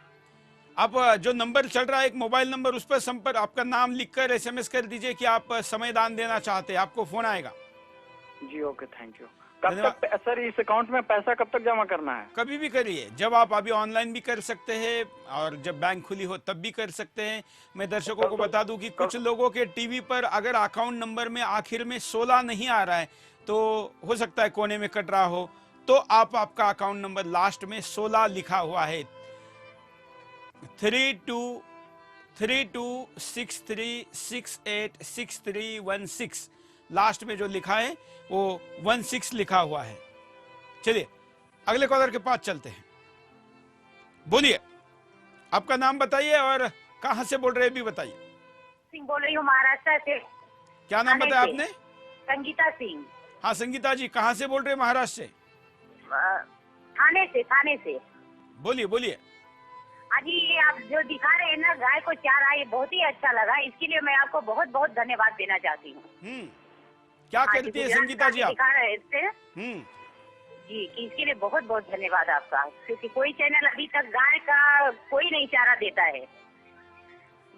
Speaker 1: आप जो नंबर चल रहा है एक मोबाइल नंबर, उस पर संपर्क, आपका नाम लिखकर SMS कर दीजिए कि आप समय दान देना चाहते हैं, आपको फोन आएगा।
Speaker 15: जी ओके, थैंक यू। कब तक सर इस अकाउंट में पैसा कब तक जमा करना है?
Speaker 1: कभी भी करिए, जब आप अभी ऑनलाइन भी कर सकते हैं और जब बैंक खुली हो तब भी कर सकते हैं। मैं दर्शकों को बता दूं कि कुछ लोगों के टीवी पर अगर अकाउंट नंबर में आखिर में 16 नहीं आ रहा है, तो हो सकता है कोने में कट रहा हो, तो आपका अकाउंट नंबर लास्ट में 16 लिखा हुआ है, 3263686316 लास्ट में जो लिखा है वो 16 लिखा हुआ है। चलिए अगले कॉलर के पास चलते हैं। बोलिए, आपका नाम बताइए और कहां से बोल रहे हैं भी बताइए।
Speaker 16: सिंह बोल रही हूँ, महाराष्ट्र से।
Speaker 1: क्या नाम बताया आपने?
Speaker 16: संगीता सिंह।
Speaker 1: हाँ संगीता जी, कहां से बोल रहे हैं? महाराष्ट्र से?
Speaker 16: थाने से।
Speaker 1: बोलिए बोलिए।
Speaker 16: आज ये आप जो दिखा रहे हैं ना गाय को चारा, ये बहुत ही अच्छा लगा। इसके लिए मैं आपको बहुत बहुत धन्यवाद देना चाहती हूँ।
Speaker 1: क्या करती है संगीता जी आप?
Speaker 16: दिखा रहे थे जी, कि इसके लिए बहुत बहुत धन्यवाद आपका, क्योंकि कोई चैनल अभी तक गाय का कोई नहीं चारा देता है,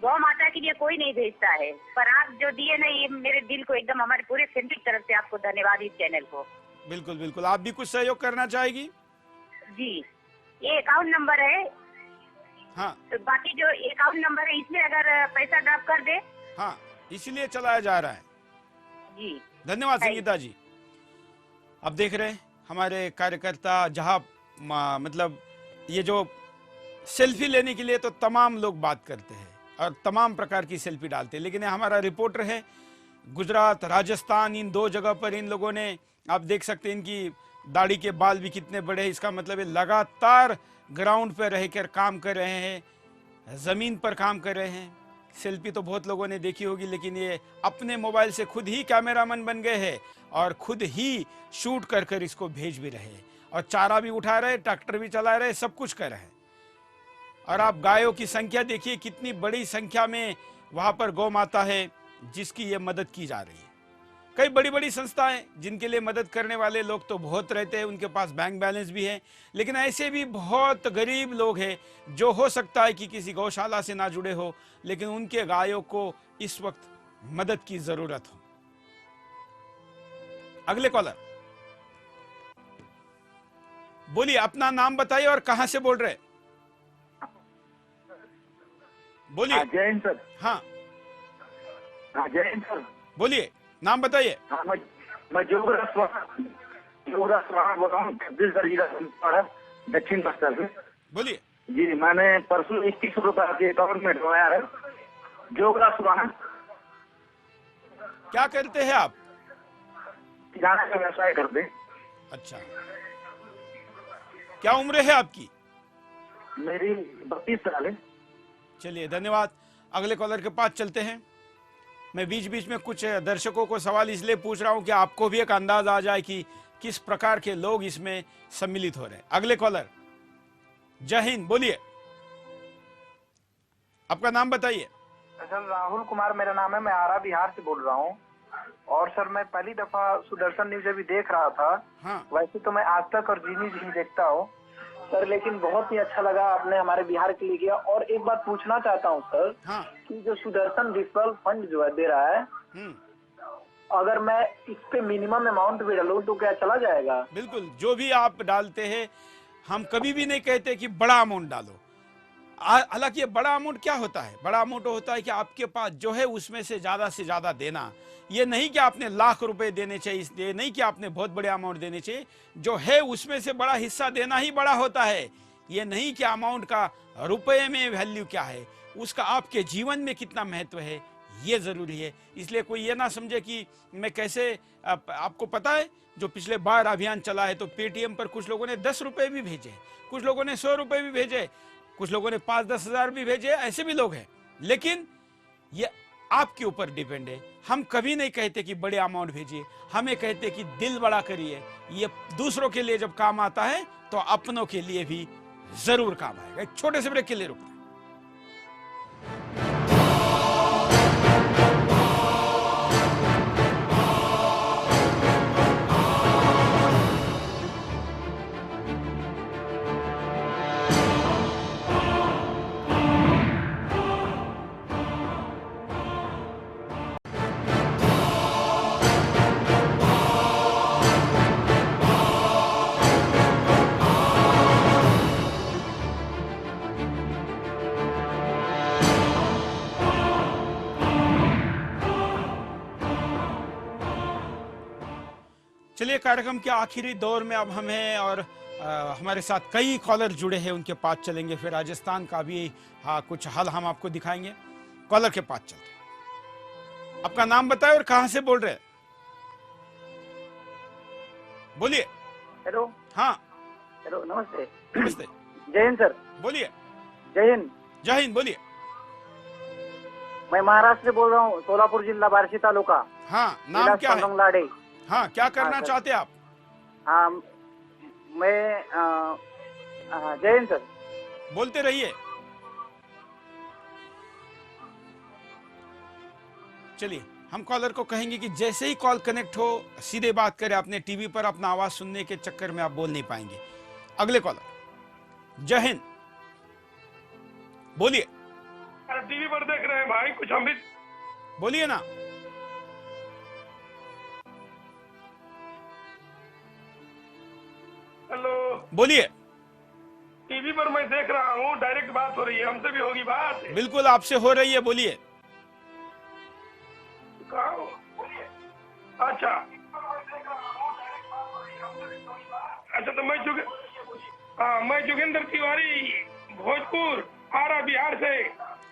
Speaker 16: गौ माता के लिए कोई नहीं भेजता है, पर आप जो दिए ना, ये मेरे दिल को एकदम, हमारे पूरे फैमिली की तरफ से आपको धन्यवाद इस चैनल को।
Speaker 1: बिल्कुल बिल्कुल। आप भी कुछ सहयोग करना चाहेगी?
Speaker 16: जी, ये अकाउंट नंबर है।
Speaker 1: हाँ,
Speaker 16: तो बाकी जो अकाउंट नंबर है इसमें अगर पैसा ड्रॉप कर दे।
Speaker 1: हाँ, इसीलिए चलाया जा रहा है
Speaker 16: जी।
Speaker 1: धन्यवाद संगीता जी। अब देख रहे हैं हमारे कार्यकर्ता, जहां मतलब ये जो सेल्फी लेने के लिए तो तमाम लोग बात करते हैं और तमाम प्रकार की सेल्फी डालते हैं, लेकिन ये हमारा रिपोर्टर है गुजरात, राजस्थान, इन दो जगह पर इन लोगों ने, आप देख सकते हैं इनकी दाढ़ी के बाल भी कितने बड़े हैं। इसका मतलब है लगातार ग्राउंड पर रहकर काम कर रहे हैं, जमीन पर काम कर रहे हैं। सेल्फी तो बहुत लोगों ने देखी होगी, लेकिन ये अपने मोबाइल से खुद ही कैमरामैन बन गए हैं और खुद ही शूट कर कर इसको भेज भी रहे हैं, और चारा भी उठा रहे, ट्रैक्टर भी चला रहे, सब कुछ कर रहे हैं। और आप गायों की संख्या देखिए, कितनी बड़ी संख्या में वहां पर गौ माता है जिसकी ये मदद की जा रही है। कई बड़ी बड़ी संस्थाएं जिनके लिए मदद करने वाले लोग तो बहुत रहते हैं, उनके पास बैंक बैलेंस भी है, लेकिन ऐसे भी बहुत गरीब लोग हैं जो हो सकता है कि किसी गौशाला से ना जुड़े हो, लेकिन उनके गायों को इस वक्त मदद की जरूरत हो। अगले कॉलर, बोलिए, अपना नाम बताइए और कहां से बोल रहे? बोलिए।
Speaker 17: जय हिंद सर।
Speaker 1: हाँ
Speaker 17: जय हिंद सर।
Speaker 1: बोलिए, नाम बताइए।
Speaker 17: हाँ, मैं जोगराज बोल रहा हूँ, छत्तीसगढ़ जिला दक्षिण बस्तर से।
Speaker 1: बोलिए।
Speaker 17: जी, मैंने परसों 21 रुपए आपके अकाउंट में डलवाया है। जोगराज
Speaker 1: क्या करते हैं आप?
Speaker 17: किराना का व्यवसाय करते हैं।
Speaker 1: अच्छा, क्या उम्र है आपकी?
Speaker 17: मेरी 32 साल है।
Speaker 1: चलिए धन्यवाद। अगले कॉलर के पास चलते हैं। मैं बीच बीच में कुछ दर्शकों को सवाल इसलिए पूछ रहा हूं कि आपको भी एक अंदाज आ जाए कि किस प्रकार के लोग इसमें सम्मिलित हो रहे हैं। अगले कॉलर, जय हिंद, बोलिए, आपका नाम बताइए।
Speaker 18: सर राहुल कुमार मेरा नाम है, मैं आरा बिहार से बोल रहा हूँ। और सर मैं पहली दफा सुदर्शन न्यूज अभी देख रहा था।
Speaker 1: हाँ।
Speaker 18: वैसे तो मैं आज तक और जी न्यूज ही देखता हूँ सर, लेकिन बहुत ही अच्छा लगा आपने हमारे बिहार के लिए किया। और एक बात पूछना चाहता हूँ सर,
Speaker 1: हाँ।
Speaker 18: कि जो सुदर्शन डिफल फंड जो है दे रहा है, अगर मैं इस पे मिनिमम अमाउंट भी डालूं तो क्या चला जाएगा?
Speaker 1: बिल्कुल, जो भी आप डालते हैं, हम कभी भी नहीं कहते कि बड़ा अमाउंट डालो। हालांकि ये बड़ा अमाउंट क्या होता है? बड़ा अमाउंट होता है कि आपके पास जो है उसमें से ज्यादा देना। ये नहीं कि आपने लाख रुपए देने चाहिए, इसलिए नहीं कि आपने बहुत बड़े अमाउंट देने चाहिए, जो है उसमें से बड़ा हिस्सा देना ही बड़ा होता है। ये नहीं कि अमाउंट का रुपए में वैल्यू क्या है, उसका आपके जीवन में कितना महत्व है, ये जरूरी है। इसलिए कोई ये ना समझे कि मैं कैसे, आपको पता है जो पिछले बार अभियान चला है तो पेटीएम पर कुछ लोगों ने 10 रुपए भी भेजे, कुछ लोगों ने 100 रुपए भी भेजे, कुछ लोगों ने 5-10 हजार भी भेजे, ऐसे भी लोग हैं। लेकिन ये आपके ऊपर डिपेंड है। हम कभी नहीं कहते कि बड़े अमाउंट भेजिए, हमें कहते कि दिल बड़ा करिए। ये दूसरों के लिए जब काम आता है तो अपनों के लिए भी जरूर काम आएगा। एक छोटे से ब्रेक के लिए रुकते हैं। चलिए, कार्यक्रम के आखिरी दौर में अब हम हैं और हमारे साथ कई कॉलर जुड़े हैं, उनके पास चलेंगे। फिर राजस्थान का भी कुछ हाल हम आपको दिखाएंगे। कॉलर के पास चलते हैं। आपका नाम बताएं और कहां से बोल रहे हैं? बोलिए।
Speaker 19: हेलो।
Speaker 1: हाँ
Speaker 19: हेलो, नमस्ते।
Speaker 1: नमस्ते।
Speaker 19: जय हिंद सर।
Speaker 1: बोलिए।
Speaker 19: जय हिंद।
Speaker 1: जय हिंद, बोलिए।
Speaker 19: मैं महाराष्ट्र से बोल रहा हूँ, सोलापुर जिला, बार्शी तालुका।
Speaker 1: हाँ, नाम क्या है?
Speaker 19: लाडे।
Speaker 1: हाँ, क्या करना चाहते हैं आप?
Speaker 19: हाँ, मैं जय हिंद सर।
Speaker 1: बोलते रहिए। चलिए, हम कॉलर को कहेंगे कि जैसे ही कॉल कनेक्ट हो सीधे बात करें। अपने टीवी पर अपना आवाज सुनने के चक्कर में आप बोल नहीं पाएंगे। अगले कॉलर। जय हिंद, बोलिए।
Speaker 20: अरे टीवी पर देख रहे हैं भाई, कुछ हम भी
Speaker 1: बोलिए ना।
Speaker 20: हेलो,
Speaker 1: बोलिए।
Speaker 20: टीवी पर मैं देख रहा हूँ, डायरेक्ट बात हो रही है, हमसे भी होगी बात।
Speaker 1: बिल्कुल आपसे हो रही है, बोलिए।
Speaker 20: कहाँ हो? अच्छा अच्छा, तो मैं जोगेंद्र तिवारी, भोजपुर, आरा, बिहार से।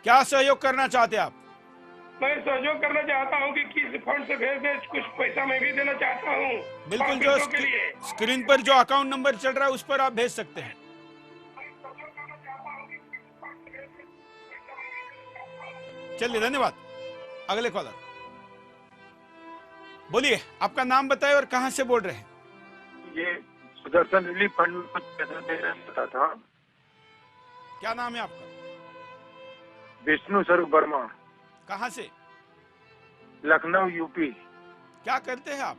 Speaker 1: क्या सहयोग करना चाहते हैं आप?
Speaker 20: मैं सहयोग करना चाहता हूँ कि किस फंड से भेज दे, कुछ पैसा मैं भी देना चाहता हूँ।
Speaker 1: बिल्कुल, जो स्क्रीन पर जो अकाउंट नंबर चल रहा है उस पर आप भेज सकते हैं। चलिए, धन्यवाद। अगले कॉलर। बोलिए, आपका नाम बताएं और कहां से बोल रहे हैं?
Speaker 21: ये सुदर्शन रिलीफ फंड में कुछ पैसा देना था।
Speaker 1: क्या नाम है आपका?
Speaker 21: विष्णु स्वरूप वर्मा।
Speaker 1: कहां से?
Speaker 21: लखनऊ, यूपी।
Speaker 1: क्या करते हैं आप?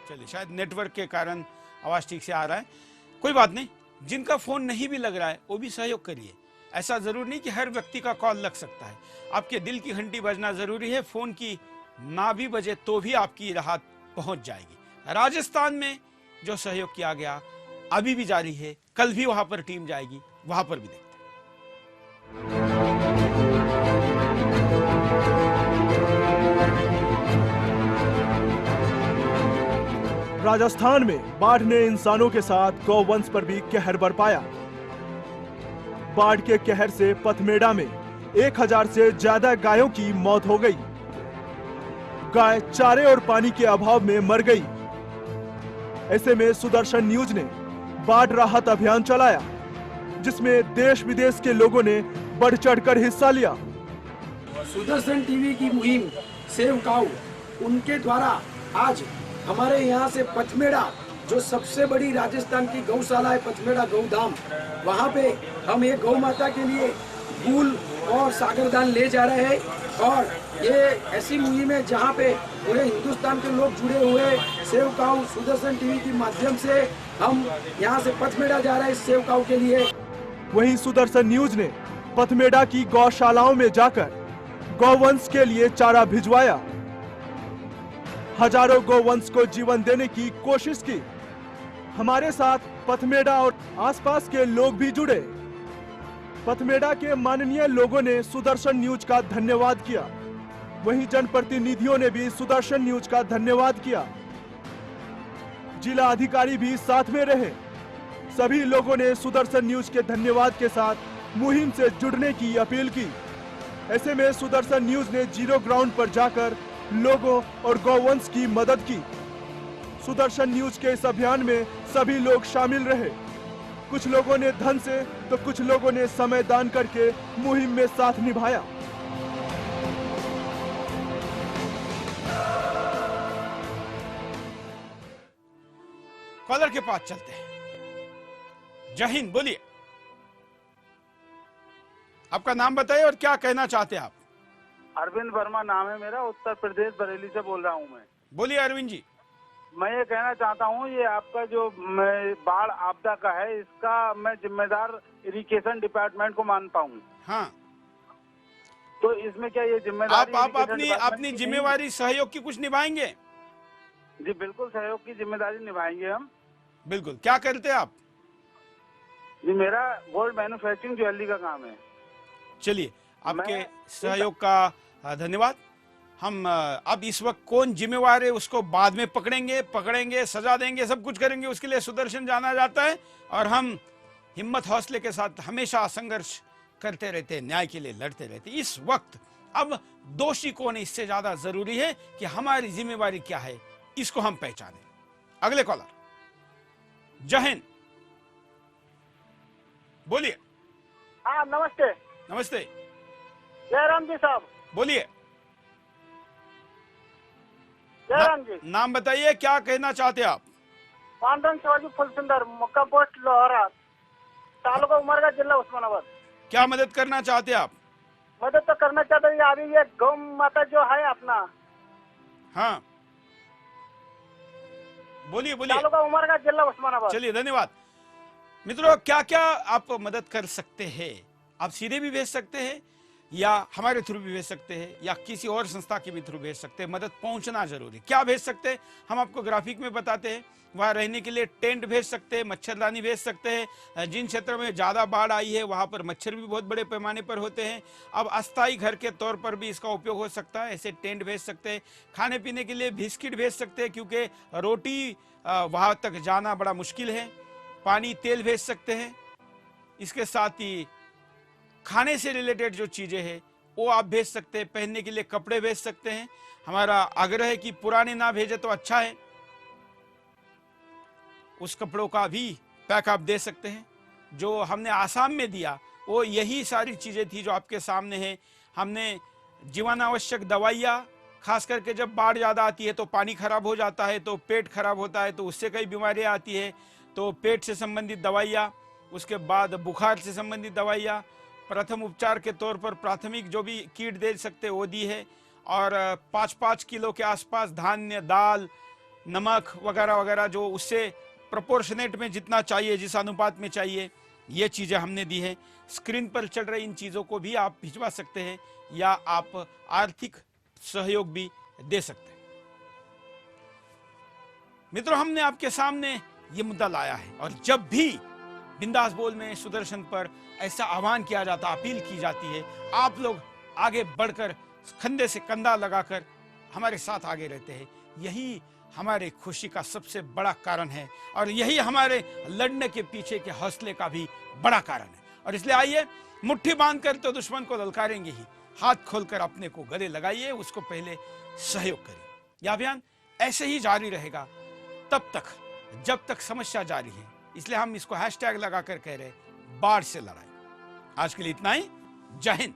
Speaker 1: चलिए, शायद नेटवर्क के कारण आवाज ठीक से आ रहा है। कोई बात नहीं, जिनका फोन नहीं भी लग रहा है वो भी सहयोग करिए। ऐसा जरूर नहीं कि हर व्यक्ति का कॉल लग सकता है। आपके दिल की घंटी बजना जरूरी है। फोन की ना भी बजे तो भी आपकी राहत पहुंच जाएगी। राजस्थान में जो सहयोग किया गया अभी भी जारी है, कल भी वहां पर टीम जाएगी, वहां पर भी देखते हैं।
Speaker 22: राजस्थान में बाढ़ ने इंसानों के साथ गौवंश पर भी कहर बरपाया। बाढ़ के कहर से पथमेड़ा में 1000 से ज्यादा गायों की मौत हो गई। गाय चारे और पानी के अभाव में मर गई। ऐसे में सुदर्शन न्यूज ने बाढ़ राहत अभियान चलाया, जिसमें देश विदेश के लोगों ने बढ़ चढ़कर हिस्सा लिया।
Speaker 13: सुदर्शन टीवी की मुहिम सेव काऊ, उनके द्वारा आज हमारे यहाँ से पथमेड़ा, जो सबसे बड़ी राजस्थान की गौशाला है, पथमेड़ा गौधाम, वहाँ पे हम एक गौ माता के लिए फूल और सागरदान ले जा रहे हैं। और ये ऐसी मुहिम है जहाँ पे पूरे हिंदुस्तान के लोग जुड़े हुए। सेव काऊ सुदर्शन टीवी के माध्यम से हम यहाँ से पथमेड़ा जा रहे हैं सेव काऊ के लिए।
Speaker 22: वहीं सुदर्शन न्यूज ने पथमेड़ा की गौशालाओं में जाकर गौवंश के लिए चारा भिजवाया। हजारों गौवंश को जीवन देने की कोशिश की। हमारे साथ पथमेड़ा और आसपास के लोग भी जुड़े। पथमेड़ा के माननीय लोगों ने सुदर्शन न्यूज का धन्यवाद किया। वहीं जनप्रतिनिधियों ने भी सुदर्शन न्यूज का धन्यवाद किया। जिला अधिकारी भी साथ में रहे। सभी लोगों ने सुदर्शन न्यूज के धन्यवाद के साथ मुहिम से जुड़ने की अपील की। ऐसे में सुदर्शन न्यूज ने जीरो ग्राउंड पर जाकर लोगों और गौवंश की मदद की। सुदर्शन न्यूज के इस अभियान में सभी लोग शामिल रहे। कुछ लोगों ने धन से तो कुछ लोगों ने समय दान करके मुहिम में साथ निभाया।
Speaker 1: कॉलर के पास चलते हैं। जय हिंद, बोलिए। आपका नाम बताइए और क्या कहना चाहते हैं आप?
Speaker 23: अरविंद वर्मा नाम है मेरा, उत्तर प्रदेश बरेली से बोल रहा हूँ मैं।
Speaker 1: बोलिए अरविंद जी।
Speaker 23: मैं ये कहना चाहता हूँ, ये आपका जो बाढ़ आपदा का है, इसका मैं जिम्मेदार इरिगेशन डिपार्टमेंट को मानता हूँ।
Speaker 1: हाँ,
Speaker 23: तो इसमें क्या ये जिम्मेदारी
Speaker 1: आप अपनी जिम्मेवारी सहयोग की कुछ निभाएंगे?
Speaker 23: जी बिल्कुल, सहयोग की जिम्मेदारी निभाएंगे हम।
Speaker 1: बिल्कुल। क्या करते हैं आप?
Speaker 23: जी मेरा गोल्ड मैन्युफैक्चरिंग ज्वेलरी का काम है।
Speaker 1: चलिए, आपके सहयोग का धन्यवाद। हम अब इस वक्त कौन जिम्मेवार है उसको बाद में पकड़ेंगे, सजा देंगे, सब कुछ करेंगे। उसके लिए सुदर्शन जाना जाता है और हम हिम्मत हौसले के साथ हमेशा संघर्ष करते रहते हैं, न्याय के लिए लड़ते रहते हैं। इस वक्त अब दोषी कौन है इससे ज्यादा जरूरी है कि हमारी जिम्मेवारी क्या है, इसको हम पहचानें। अगले कॉलर, जय हिंद, बोलिए।
Speaker 4: हाँ नमस्ते।
Speaker 1: नमस्ते,
Speaker 4: जयराम जी साहब
Speaker 1: बोलिए।
Speaker 4: जयराम जी,
Speaker 1: नाम बताइए, क्या कहना चाहते हैं आप?
Speaker 4: पांडुरंग शिवाजी फुल सुंदर, मक्का पोस्ट लोहारा, तालुका उमरगा, जिला उस्मानाबाद।
Speaker 1: क्या मदद करना चाहते हैं आप?
Speaker 4: मदद तो करना चाहते हैं, अभी ये गौ माता जो है अपना।
Speaker 1: हाँ बोलिए बोलिए।
Speaker 4: तालुका उमरगा, जिला उस्मानाबाद।
Speaker 1: चलिए, धन्यवाद। मित्रों, क्या क्या आप मदद कर सकते हैं? आप सीधे भी भेज सकते हैं या हमारे थ्रू भी भेज सकते हैं या किसी और संस्था के भी थ्रू भेज सकते हैं। मदद पहुंचना जरूरी। क्या भेज सकते हैं हम आपको ग्राफिक में बताते हैं। वहाँ रहने के लिए टेंट भेज सकते हैं, मच्छरदानी भेज सकते हैं। जिन क्षेत्रों में ज़्यादा बाढ़ आई है वहाँ पर मच्छर भी बहुत बड़े पैमाने पर होते हैं। अब अस्थायी घर के तौर पर भी इसका उपयोग हो सकता है, ऐसे टेंट भेज सकते हैं। खाने पीने के लिए बिस्किट भेज सकते हैं क्योंकि रोटी वहाँ तक जाना बड़ा मुश्किल है। पानी, तेल भेज सकते हैं। इसके साथ ही खाने से रिलेटेड जो चीज़ें हैं वो आप भेज सकते हैं। पहनने के लिए कपड़े भेज सकते हैं। हमारा आग्रह है कि पुराने ना भेजे तो अच्छा है, उस कपड़ों का भी पैक आप दे सकते हैं। जो हमने आसाम में दिया वो यही सारी चीज़ें थी जो आपके सामने है। हमने जीवनावश्यक दवाइयाँ, खास करके जब बाढ़ ज़्यादा आती है तो पानी खराब हो जाता है, तो पेट खराब होता है, तो उससे कई बीमारियाँ आती है। तो पेट से संबंधित दवाइयाँ, उसके बाद बुखार से संबंधित दवाइयाँ, प्रथम उपचार के तौर पर प्राथमिक जो भी किट दे सकते वो दी है। और 5-5 किलो के आसपास धान्य, दाल, नमक वगैरह वगैरह जो उससे प्रोपोर्शनेट में जितना चाहिए, जिस अनुपात में चाहिए, ये चीज़ें हमने दी है। स्क्रीन पर चल रही इन चीज़ों को भी आप भिजवा सकते हैं या आप आर्थिक सहयोग भी दे सकते हैं। मित्रों, हमने आपके सामने ये मुद्दा लाया है और जब भी बिंदास बोल में सुदर्शन पर ऐसा आह्वान किया जाता, अपील की जाती है, आप लोग आगे बढ़कर कंधे से कंधा लगाकर हमारे साथ आगे रहते हैं। यही हमारे खुशी का सबसे बड़ा कारण है और यही हमारे लड़ने के पीछे के हौसले का भी बड़ा कारण है। और इसलिए आइए, मुट्ठी बांधकर तो दुश्मन को ललकारेंगे ही, हाथ खोलकर अपने को गले लगाइए, उसको पहले सहयोग करें। यह अभियान ऐसे ही जारी रहेगा तब तक जब तक समस्या जारी है। इसलिए हम इसको हैशटैग लगाकर कह रहे, बाढ़ से लड़ाई। आज के लिए इतना ही। जय हिंद।